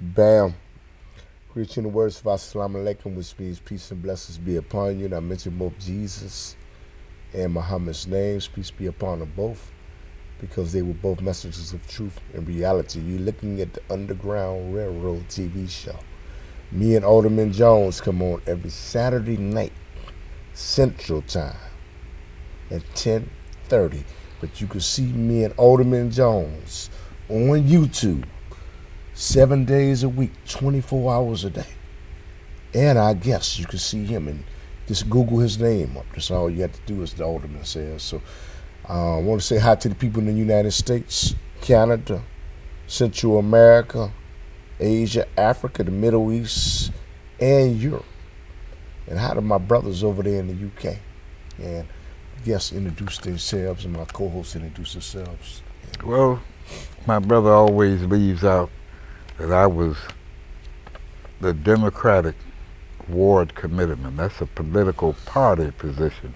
Bam. Preaching the words of Assalamu alaikum, which means peace and blessings be upon you. And I mention both Jesus and Muhammad's names. Peace be upon them both, because they were both messengers of truth and reality. You're looking at the Underground Railroad TV show. Me and Alderman Jones come on every Saturday night, Central Time, at 10:30. But you can see me and Alderman Jones on YouTube 7 days a week, 24 hours a day. And I guess you can see him and just Google his name up. That's all you have to do, as the Alderman says. So I want to say hi to the people in the United States, Canada, Central America, Asia, Africa, the Middle East, and Europe. And hi to my brothers over there in the UK. And guests introduce themselves, and my co-hosts introduce themselves. Well, my brother always leaves out that I was the Democratic Ward Committeeman. That's a political party position.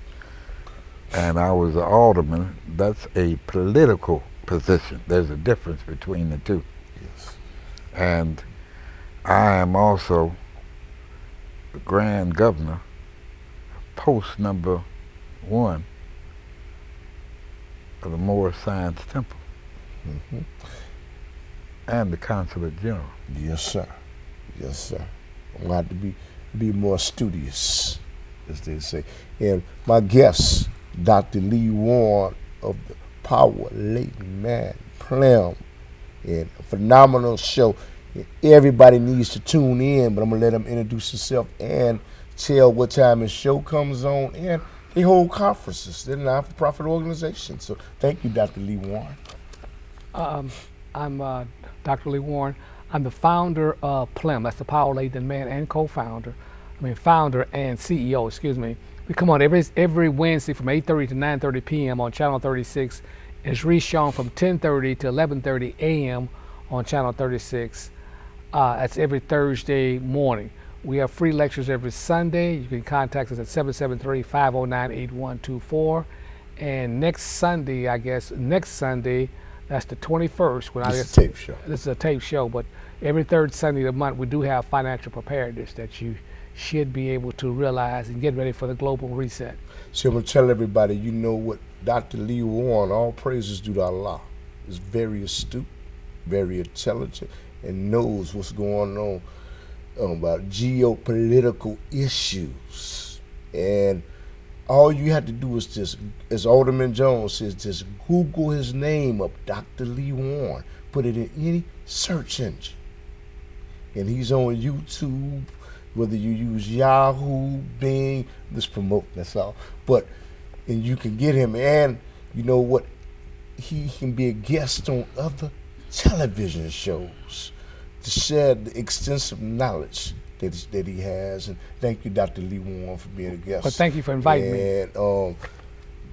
And I was an alderman. That's a political position. There's a difference between the two. Yes. And I am also the Grand Governor, post number 1 of the Moore Science Temple. Mm-hmm. And the Consulate General. Yes, sir. Yes, sir. I'm going to have to be more studious, as they say. And my guest, Dr. Lee Warren of the Power Latent Man Plum. And a phenomenal show. Everybody needs to tune in, but I'm going to let him introduce himself and tell what time his show comes on. And they hold conferences. They're a not-for-profit organization. So thank you, Dr. Lee Warren. I'm Dr. Lee Warren. I'm the founder of PLEM. That's the Power Latent Man and co-founder. Founder and CEO, excuse me. We come on every Wednesday from 8:30 to 9:30 p.m. on Channel 36. It's reshown from 10:30 to 11:30 a.m. on Channel 36. That's every Thursday morning. We have free lectures every Sunday. You can contact us at 773-509-8124. And next Sunday, that's the 21st. This is a tape show. This is a tape show, but every third Sunday of the month, we do have financial preparedness that you should be able to realize and get ready for the global reset. So I'm going to tell everybody, you know what Dr. Lee Warren, all praises due to Allah, is very astute, very intelligent, and knows what's going on about geopolitical issues. And all you have to do is just, as Alderman Jones says, just Google his name up, Dr. Lee Warren. Put it in any search engine. And he's on YouTube, whether you use Yahoo, Bing, just promote, that's all. And you can get him, and you know what? He can be a guest on other television shows to share the extensive knowledge that he has. And thank you, Dr. Lee Warren, for being a guest. But thank you for inviting me. And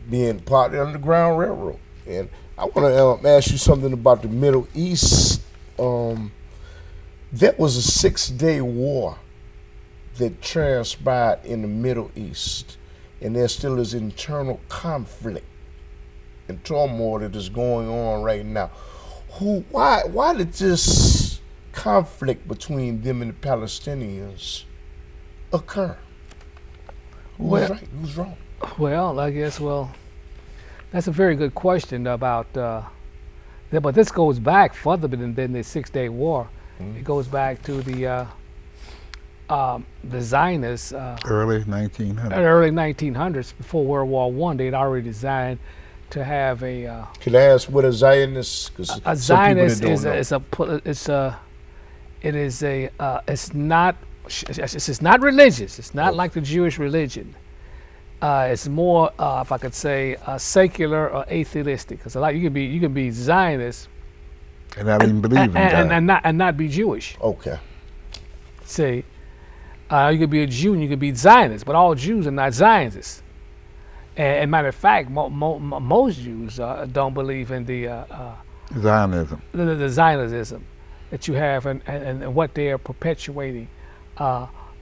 being part of the Underground Railroad. And I want to ask you something about the Middle East. There was a 6-day war that transpired in the Middle East, and there still is internal conflict and turmoil that is going on right now. Why did this conflict between them and the Palestinians occur? Who's right? Who's wrong? Well, I guess, that's a very good question about, but this goes back further than the 6-day war. Mm-hmm. It goes back to the Zionists. Early 1900s. Early 1900s, before World War I, they'd already designed to have a. Can I ask what a Zionist? A Zionist is it's not religious. It's not like the Jewish religion. It's more, if I could say, secular or atheistic. Because you can be Zionist and not even believe in God, and not be Jewish. Okay. See, you could be a Jew and you could be Zionist, but all Jews are not Zionists. And matter of fact, most Jews don't believe in the Zionism. The Zionism that you have and what they are perpetuating.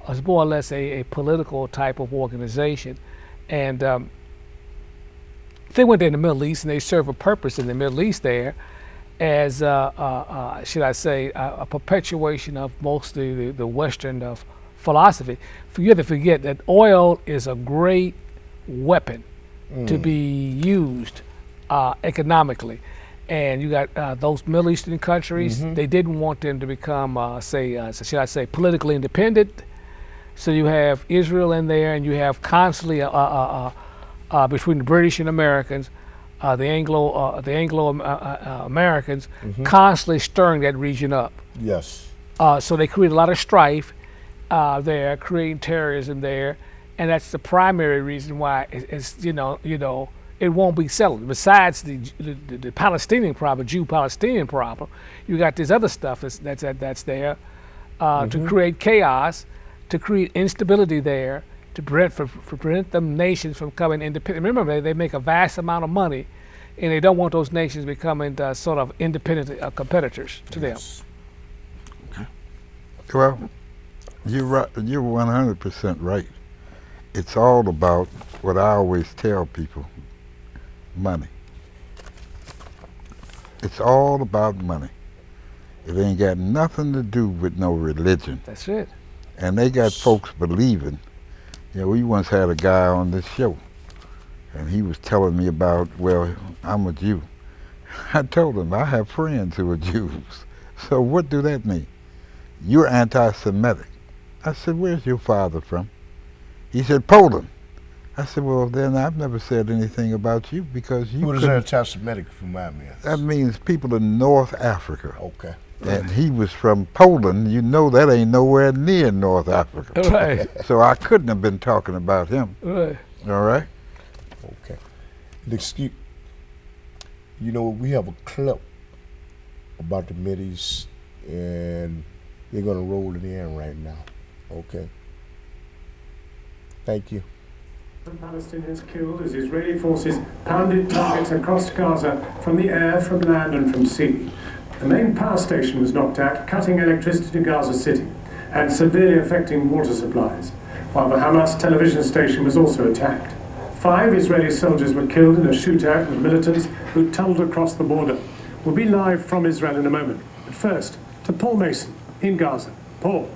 Is more or less a political type of organization. And they went there in the Middle East and they serve a purpose in the Middle East there as, should I say, a perpetuation of mostly the Western of philosophy. You have to forget that oil is a great weapon to be used economically. And you got those Middle Eastern countries, they didn't want them to become, should I say, politically independent. So you have Israel in there, and you have constantly between the British and Americans, the Anglo Americans, constantly stirring that region up. Yes. So they create a lot of strife there, creating terrorism there, and that's the primary reason why it's it won't be settled. Besides the Palestinian problem, Jew-Palestinian problem, you got this other stuff that's there to create chaos, to create instability there, to prevent them nations from becoming independent. Remember, they make a vast amount of money, and they don't want those nations becoming sort of independent competitors to them. Okay. Well, you're right. You're 100% right. It's all about what I always tell people. Money. It's all about money. It ain't got nothing to do with no religion. That's it. And they got folks believing. We once had a guy on this show, and he was telling me about, well, I'm a Jew. I told him, I have friends who are Jews. So what do that mean? You're anti-Semitic. I said, where's your father from? He said, Poland. I said, well, then I've never said anything about you because you. What is anti-Semitic, if you mind me asking? That means people in North Africa. Okay. And he was from Poland. You know that ain't nowhere near North Africa. Right. So I couldn't have been talking about him. Right. All right? Okay. Excuse, we have a clip about the Mideast, and they're going to roll it in right now. Okay. Thank you. Palestinians killed as Israeli forces pounded targets across Gaza from the air, from land and from sea. The main power station was knocked out, cutting electricity to Gaza City and severely affecting water supplies, while the Hamas television station was also attacked. 5 Israeli soldiers were killed in a shootout with militants who tunneled across the border. We'll be live from Israel in a moment. But first, to Paul Mason in Gaza. Paul.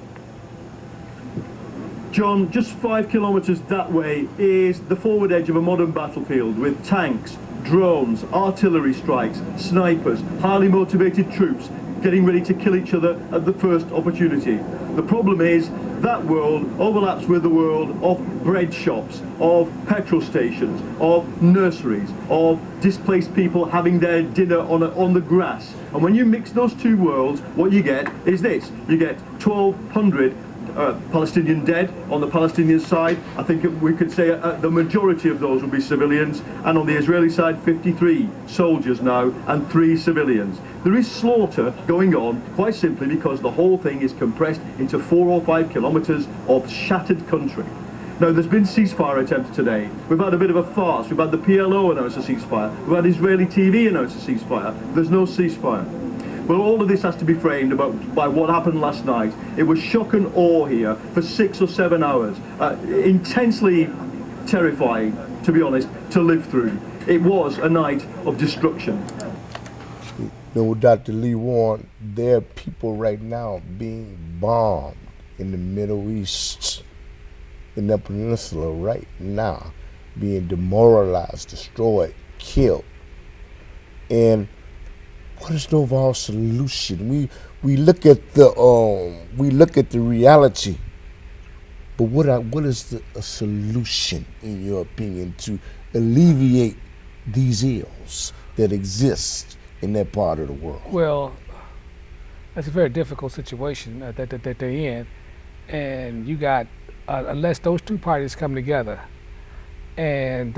John, just 5 kilometres that way is the forward edge of a modern battlefield with tanks, drones, artillery strikes, snipers, highly motivated troops getting ready to kill each other at the first opportunity. The problem is that world overlaps with the world of bread shops, of petrol stations, of nurseries, of displaced people having their dinner on the grass. And when you mix those two worlds, what you get is this. You get 1,200 Palestinian dead on the Palestinian side. I think we could say the majority of those will be civilians, and on the Israeli side 53 soldiers now and 3 civilians. There is slaughter going on quite simply because the whole thing is compressed into 4 or 5 kilometres of shattered country. Now, there's been ceasefire attempts today. We've had a bit of a farce. We've had the PLO announce a ceasefire. We've had Israeli TV announce a ceasefire. There's no ceasefire. Well, all of this has to be framed by what happened last night. It was shock and awe here for 6 or 7 hours. Intensely terrifying, to be honest, to live through. It was a night of destruction. With Dr. Lee Warren, there are people right now being bombed in the Middle East, in the peninsula right now, being demoralized, destroyed, killed. And what is the overall solution? We look at the reality, but what is a solution, in your opinion, to alleviate these ills that exist in that part of the world? Well, that's a very difficult situation that they're in, and you got unless those two parties come together and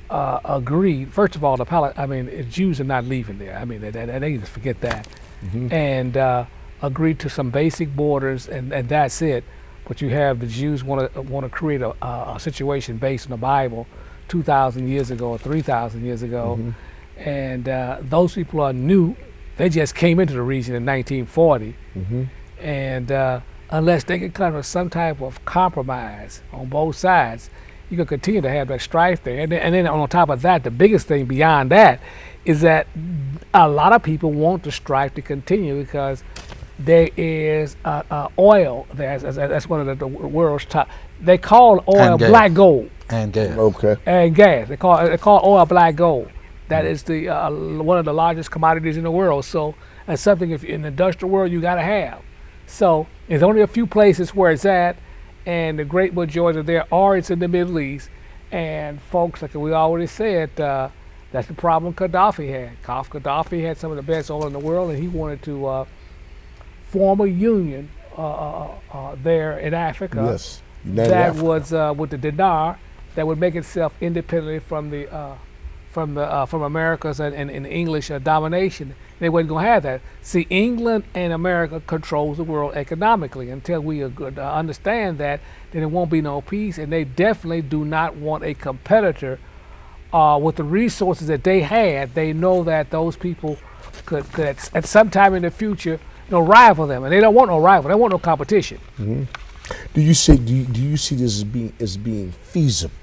agree. First of all, the Jews are not leaving there. I mean, they just forget that, and agree to some basic borders, and that's it. But you have the Jews want to create a situation based on the Bible, 2,000 years ago or 3,000 years ago, and those people are new. They just came into the region in 1940, and unless they can come to some type of compromise on both sides, you're going to continue to have that strife there. And then on top of that, the biggest thing beyond that is that a lot of people want the strife to continue because there is oil. That's one of the world's top. They call oil black gold. And gas. Okay. And gas. They call oil black gold. That is the one of the largest commodities in the world. So that's something if in the industrial world you got to have. So there's only a few places where it's at, and the great majority of there are it's in the Middle East. And folks, like we already said, that's the problem Gaddafi had. Gaddafi had some of the best oil in the world, and he wanted to form a union there in Africa. Yes. That was with the dinar that would make itself independently from America's and English domination. They wasn't going to have that. See, England and America controls the world economically. Until we understand that, then there won't be no peace. And they definitely do not want a competitor with the resources that they had. They know that those people could at some time in the future, rival them, and they don't want no rival. They want no competition. Mm-hmm. Do you see this as being feasible?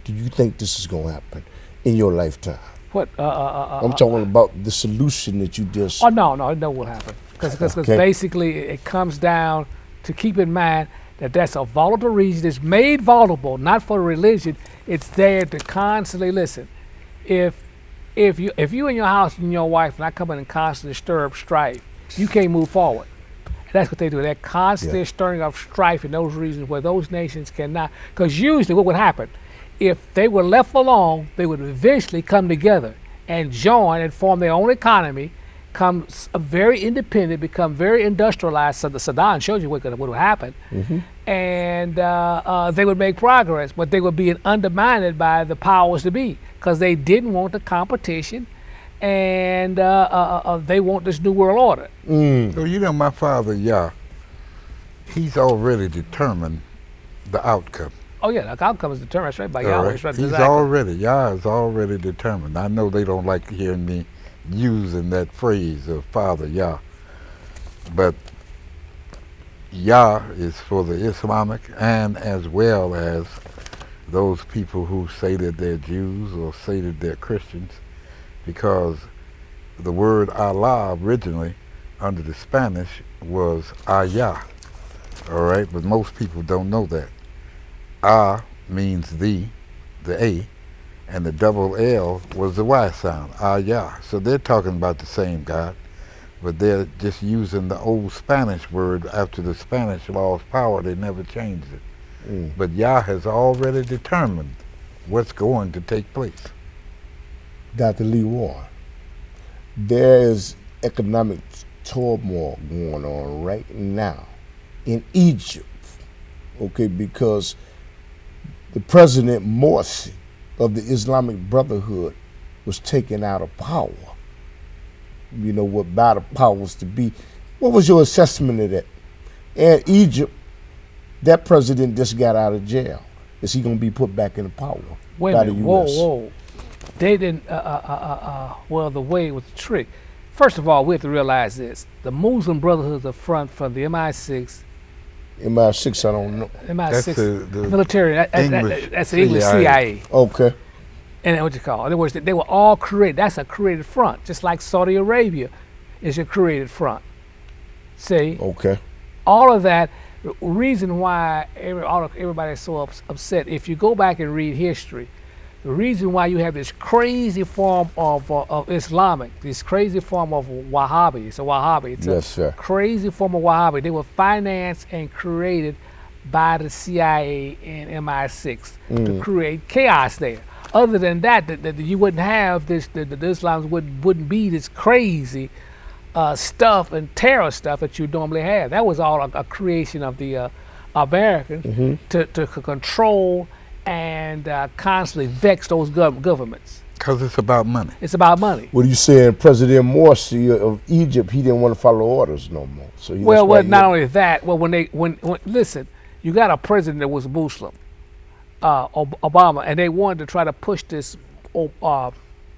Do you think this is going to happen in your lifetime? What? I'm talking about the solution that you just. Oh no, it will happen because basically it comes down to keep in mind that that's a volatile region. It's made vulnerable not for religion. It's there to constantly listen. If you in your house and your wife not coming and constantly stir up strife, you can't move forward. And that's what they do. They're constantly stirring up strife in those regions where those nations cannot. Because usually what would happen, if they were left alone, they would eventually come together and join and form their own economy, become very independent, become very industrialized. So the Saddam showed you what would happen. Mm-hmm. And they would make progress, but they were being undermined by the powers to be because they didn't want the competition. And they want this new world order. So my father, he's already determined the outcome. Oh yeah, the outcome is determined. That's right by Yahweh. Right. He's already determined. I know they don't like hearing me using that phrase of Father Yah, but Yah is for the Islamic and as well as those people who say that they're Jews or say that they're Christians. Because the word Allah originally under the Spanish was Ayah, all right? But most people don't know that. Ah means the A, and the double L was the Y sound, Ayah. So they're talking about the same God, but they're just using the old Spanish word after the Spanish lost power. They never changed it. But Yah has already determined what's going to take place. Dr. Lee Warren, there is economic turmoil going on right now in Egypt, okay, because the President Morsi of the Islamic Brotherhood was taken out of power. You know what by the powers to be. What was your assessment of that? And Egypt, that president just got out of jail. Is he going to be put back into power by the U.S.? Whoa. They didn't, well, the way it was a trick. First of all, we have to realize this. The Muslim Brotherhood is front from the MI6. MI6, I don't know. MI6, the military, that's the English CIA. Okay. And what you call it. In other words, they were all created. That's a created front, just like Saudi Arabia is a created front. See? Okay. All of that, reason why everybody's so upset, if you go back and read history, the reason why you have this crazy form of Islamic, this crazy form of Wahhabi, it's a Wahhabi, it's a crazy form of Wahhabi. They were financed and created by the CIA and MI6 to create chaos there. Other than that, you wouldn't have this, the Islams wouldn't be this crazy stuff and terror stuff that you normally have. That was all a creation of the Americans to control and constantly vex those governments. Because it's about money. It's about money. What are you saying? President Morsi of Egypt, he didn't want to follow orders no more. So not only that, when listen, you got a president that was Muslim, Obama, and they wanted to try to push this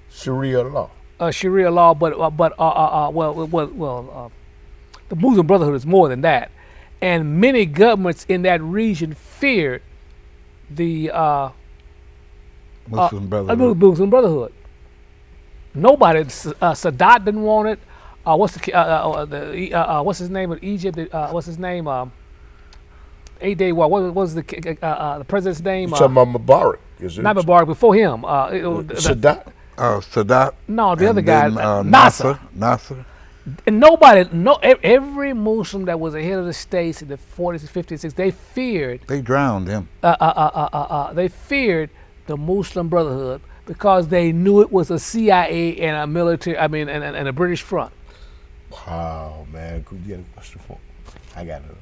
Sharia law. Sharia law, but the Muslim Brotherhood is more than that, and many governments in that region feared the Muslim Brotherhood. Muslim Brotherhood. Nobody. Sadat didn't want it. What's his name of Egypt? What's his name? 8 Day War. What was the president's name? You talking about Mubarak? Is it? Not Mubarak. Before him. Sadat? Sadat. No, the and other guy. then, Nasser. Nasser. And nobody, every Muslim that was ahead of the states in the 40s, 50s, 60s, they feared. They drowned him. They feared the Muslim Brotherhood because they knew it was a CIA and a military. I mean, and a British front. Wow, man. Could you get a question for? I got it.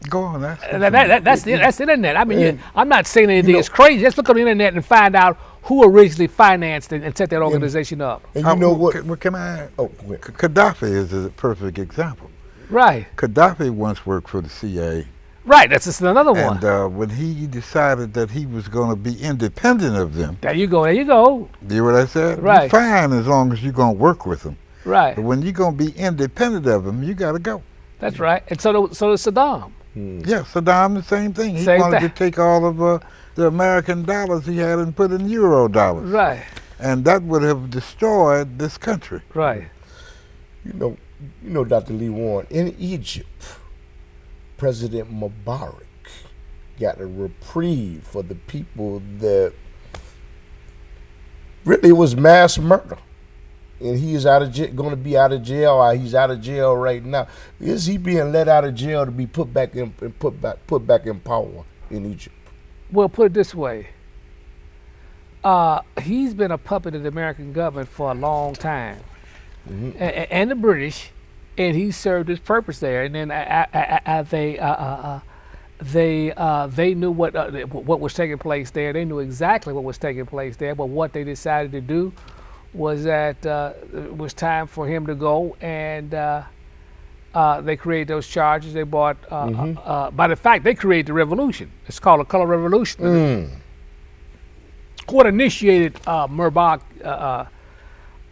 Go on. That's the internet. I mean, I'm not saying anything is crazy. Just look on the internet and find out who originally financed and set that organization up. And you know what? Can I? Oh, go ahead. Gaddafi is a perfect example. Right. Gaddafi once worked for the CIA. Right. That's just another one. And when he decided that he was going to be independent of them. There you go. There you go. You hear what I said? Right. You're fine as long as you're going to work with them. Right. But when you're going to be independent of them, you got to go. That's right. And so does Saddam. Yeah, Saddam, the same thing. He wanted to take all of the American dollars he had and put in Euro dollars. Right. And that would have destroyed this country. Right. You know, Dr. Lee Warren, in Egypt, President Mubarak got a reprieve for the people that really was mass murder. And he is going to be out of jail. Or he's out of jail right now. Is he being let out of jail to be put back in power in Egypt? Well, put it this way. He's been a puppet of the American government for a long time, and the British, and he served his purpose there. And then they knew what was taking place there. They knew exactly what was taking place there. But what they decided to do was that it was time for him to go, and they created those charges. They bought, by the fact they created the revolution. It's called a color revolution. What initiated Mubarak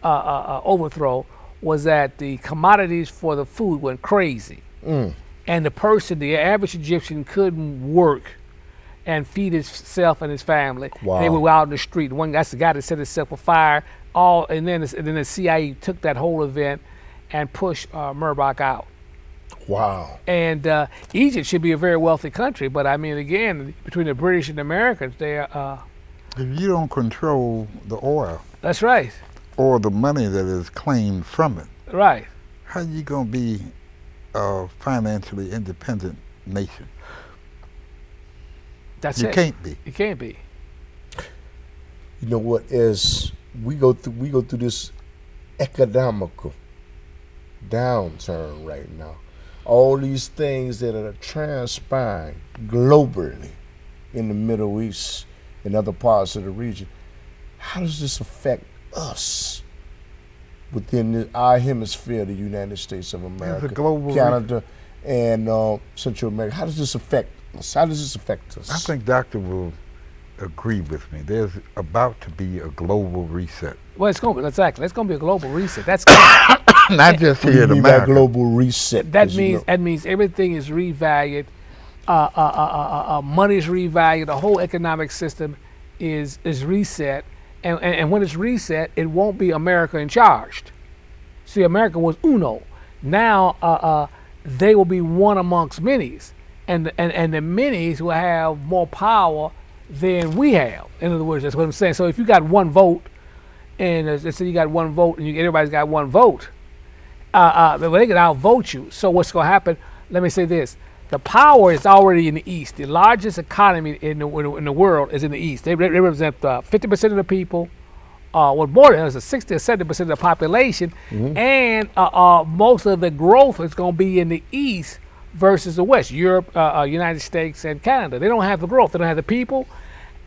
overthrow was that the commodities for the food went crazy, and the average Egyptian couldn't work and feed himself and his family. Wow. They were out in the street. That's the guy that set himself afire. And then the CIA took that whole event and pushed Mubarak out. Wow. And Egypt should be a very wealthy country, but I mean, again, between the British and the Americans, they are. If you don't control the oil. That's right. Or the money that is claimed from it. Right. How are you going to be a financially independent nation? You can't be. You can't be. You know what? As we go through this economical downturn right now. All these things that are transpiring globally in the Middle East and other parts of the region. How does this affect us within our hemisphere, the United States of America, Canada, and Central America? How does this affect us? How does this affect us? I think Doctor will agree with me. There's about to be a global reset. Well, it's going to be a global reset. That's not just here in America. Global reset. That means everything is revalued. Money is revalued. The whole economic system is reset. And when it's reset, it won't be America in charge. See, America was uno. Now they will be one amongst minis, and the minis will have more power than we have. In other words, that's what I'm saying. So if you got one vote, and let's say you got one vote, and everybody's got one vote, they can outvote you. So what's going to happen? Let me say this: the power is already in the East. The largest economy in the world is in the East. They represent 50% of the people. More than 60 or 70% of the population, and most of the growth is going to be in the East versus the West. Europe, United States, and Canada. They don't have the growth. They don't have the people,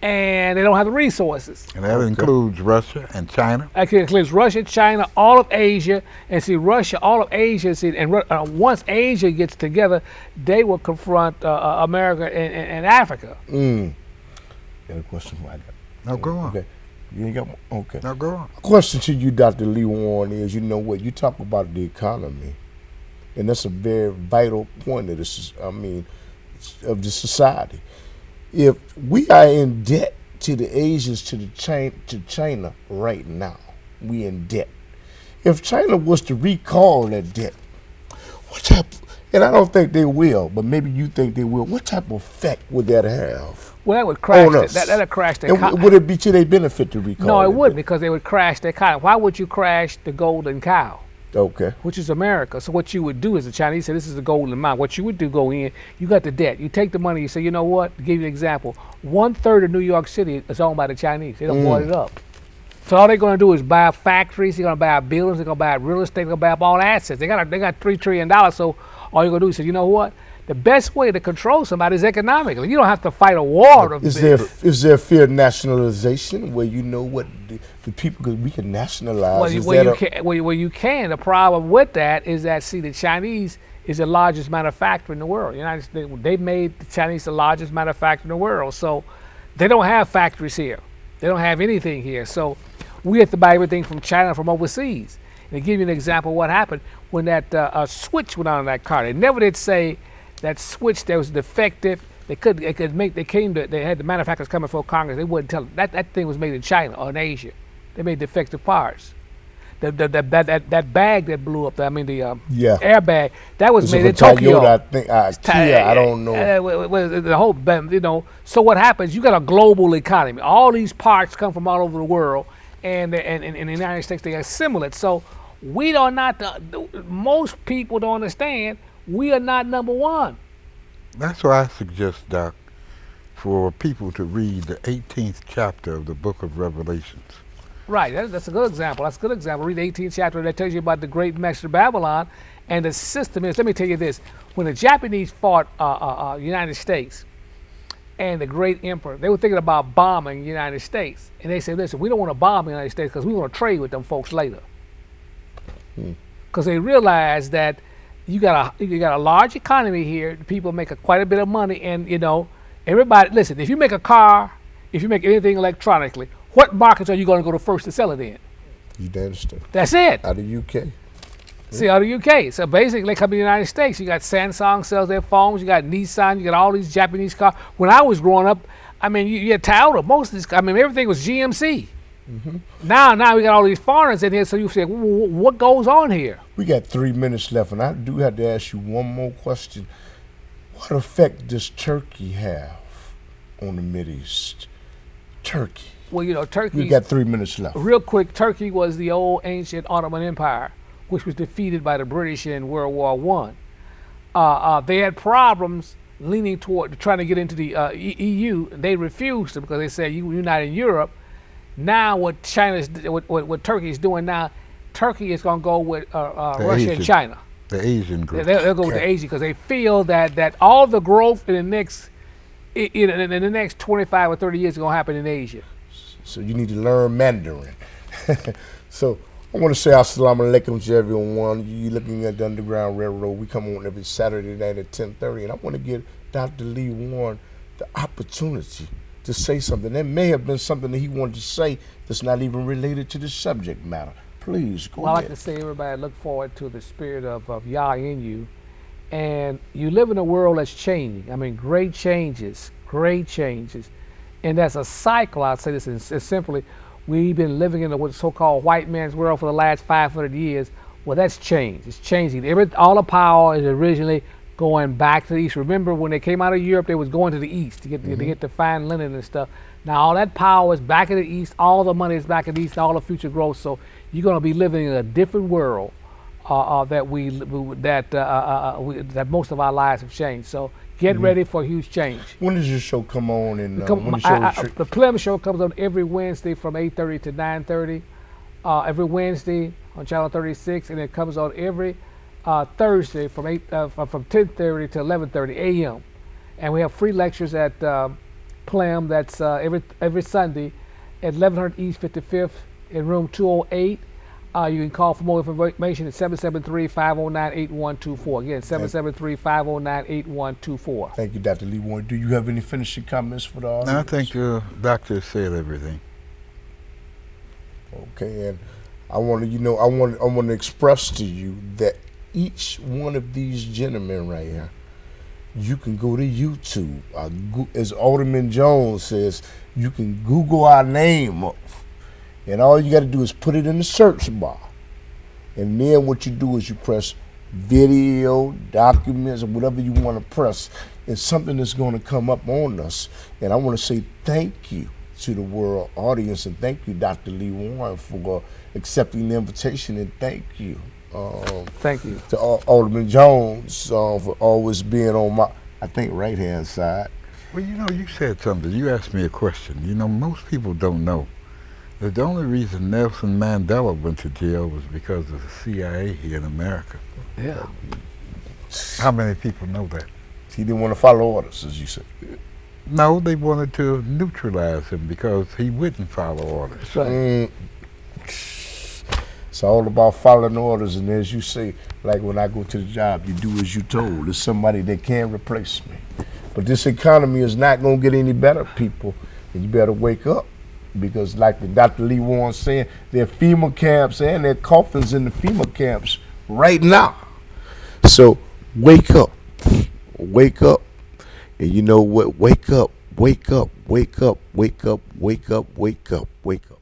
and they don't have the resources. And that includes Russia and China. That includes Russia, China, all of Asia, and see Russia, all of Asia. See, and once Asia gets together, they will confront America and Africa. Got a question for I got. No, go on. Okay. You ain't got one? Okay. Now go on. Question to you, Dr. Lee Warren, is you know what? You talk about the economy, and that's a very vital point of this. Of the society. If we are in debt to the Asians, to China right now. We in debt. If China was to recall that debt, what type? And I don't think they will, but maybe you think they will. What type of effect would that have? Well, that would crash. On us? That would crash the And economy. would it be to their benefit to recall? No, it that wouldn't, debt? because they would crash the economy. Why would you crash the golden cow, Okay. which is America? So what you would do is the Chinese say this is the golden mine. What you would do, go in, you got the debt. You take the money, you say, you know what? To give you an example, 1/3 of New York City is owned by the Chinese. They don't bought it up. So all they're going to do is buy factories. They're going to buy buildings. They're going to buy real estate. They're going to buy up all assets. They got $3 trillion. So all you're going to do is say, you know what? The best way to control somebody is economically. You don't have to fight a war. Is there fear of nationalization where you know what the people, because we can nationalize? You can. The problem with that is that, see, the Chinese is the largest manufacturer in the world. United States, they made the Chinese the largest manufacturer in the world. So they don't have factories here. They don't have anything here. So we have to buy everything from China, from overseas. And to give you an example of what happened when that switch went on that car, they never did say that switch that was defective. They had the manufacturers coming before Congress. They wouldn't tell them that thing was made in China or in Asia. They made defective parts. That bag that blew up, airbag, that was made in Tokyo. Toyota, I think, Kia, I don't know. The whole, So what happens? You got a global economy. All these parts come from all over the world, and in the United States they assimilate. So we are not. Most people don't understand. We are not number one. That's why I suggest, Doc, for people to read the 18th chapter of the book of Revelations. Right, that's a good example. That's a good example. Read the 18th chapter that tells you about the great master Babylon, and the system is. Let me tell you this: when the Japanese fought United States and the great emperor, they were thinking about bombing the United States, and they said, "Listen, we don't want to bomb the United States because we want to trade with them folks later." Because they realized that you got a large economy here. People make quite a bit of money, and everybody. Listen, if you make a car, if you make anything electronically, what markets are you going to go to first to sell it in? United States. That's it. Out of the UK. See, out of the UK. So basically, they come to the United States. You got Samsung sells their phones. You got Nissan. You got all these Japanese cars. When I was growing up, you had Toyota. Most of these, everything was GMC. Mm-hmm. Now we got all these foreigners in here. So you say, what goes on here? We got 3 minutes left, and I do have to ask you one more question. What effect does Turkey have on the Mideast? Turkey. Well, Turkey. We got 3 minutes left. Real quick, Turkey was the old ancient Ottoman Empire, which was defeated by the British in World War I. They had problems leaning toward trying to get into the EU. They refused because they said, you're not in Europe. Now what Turkey is doing now, Turkey is going to go with Russia and China. The Asian group. They'll go with the Asian because they feel that all the growth in the next 25 or 30 years is going to happen in Asia. So you need to learn Mandarin. So I want to say assalamu alaikum to everyone. You're looking at the Underground Railroad. We come on every Saturday night at 10:30, and I want to give Dr. Lee Warren the opportunity to say something. There may have been something that he wanted to say that's not even related to the subject matter. Please, go ahead. I like to say, everybody, look forward to the spirit of Yah in you. And you live in a world that's changing. Great changes. And that's a cycle. I'll say this is simply, we've been living in a so-called white man's world for the last 500 years. Well, that's changed. It's changing. All the power is originally going back to the east. Remember, when they came out of Europe, they was going to the east to get the fine linen and stuff. Now all that power is back in the east. All the money is back in the east. All the future growth. So you're going to be living in a different world that most of our lives have changed. So get ready for a huge change. When does your show come on? The Plum Show comes on every Wednesday from 8:30 to 9:30. Every Wednesday on Channel 36, and it comes on every Thursday from 10:30 to 11:30 a.m. And we have free lectures at Plum. That's every Sunday at 1100 East 55th in room 208. You can call for more information at 773-509-8124. Again, 773-509-8124. Thank you, Dr. Lee Warren. Do you have any finishing comments for the audience? I think the doctor said everything. Okay, and I want to express to you that each one of these gentlemen right here You can go to YouTube. As Alderman Jones says, you can Google our name up. And all you got to do is put it in the search bar. And then what you do is you press video, documents, or whatever you want to press. It's something that's going to come up on us. And I want to say thank you to the world audience, and thank you, Dr. Lee Warren, for accepting the invitation, and thank you. Thank you. To Alderman Jones for always being on my, I think, right-hand side. Well, you know, you said something. You asked me a question. You know, most people don't know that the only reason Nelson Mandela went to jail was because of the CIA here in America. Yeah. How many people know that? He didn't want to follow orders, as you said. No, they wanted to neutralize him because he wouldn't follow orders. That's right. It's all about following orders, and as you say, like when I go to the job, you do as you're told. There's somebody that can't replace me. But this economy is not going to get any better, people, and you better wake up. Because like the Dr. Lee Warren saying, there are FEMA camps and there are coffins in the FEMA camps right now. So wake up. Wake up. And you know what? Wake up. Wake up. Wake up. Wake up. Wake up. Wake up. Wake up.